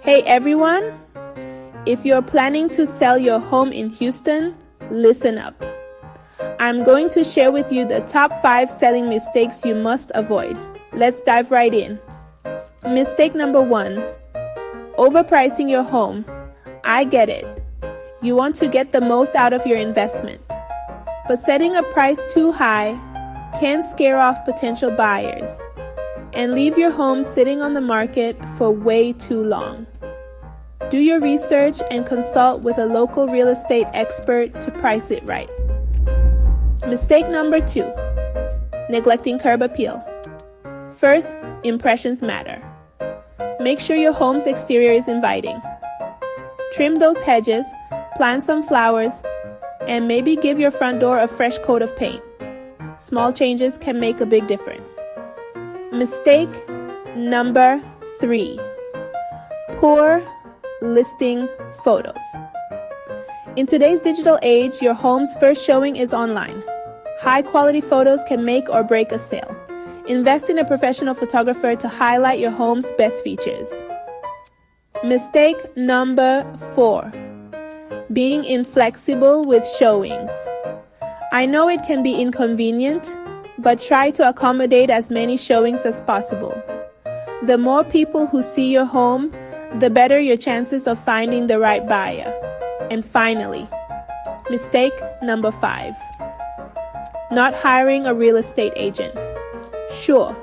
Hey everyone! If you're planning to sell your home in Houston, listen up. I'm going to share with you the top 5 selling mistakes you must avoid. Let's dive right in. Mistake number 1. Overpricing your home. I get it. You want to get the most out of your investment. But setting a price too high can scare off potential buyers and leave your home sitting on the market for way too long. Do your research and consult with a local real estate expert to price it right. Mistake number 2. Neglecting curb appeal. First, impressions matter. Make sure your home's exterior is inviting. Trim those hedges, plant some flowers, and maybe give your front door a fresh coat of paint. Small changes can make a big difference. Mistake number 3. Poor listing photos. In today's digital age, your home's first showing is online. High-quality photos can make or break a sale. Invest in a professional photographer to highlight your home's best features. Mistake number 4. Being inflexible with showings. I know it can be inconvenient, but try to accommodate as many showings as possible. The more people who see your home, the better your chances of finding the right buyer. And finally, mistake number 5. Not hiring a real estate agent. Sure,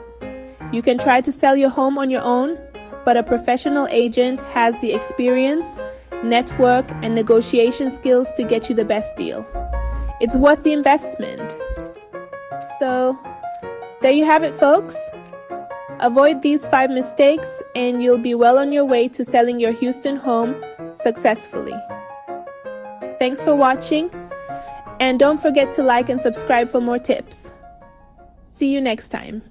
you can try to sell your home on your own, but a professional agent has the experience, network, and negotiation skills to get you the best deal. It's worth the investment. So, there you have it, folks. Avoid these 5 mistakes and you'll be well on your way to selling your Houston home successfully. Thanks for watching, and don't forget to like and subscribe for more tips. See you next time.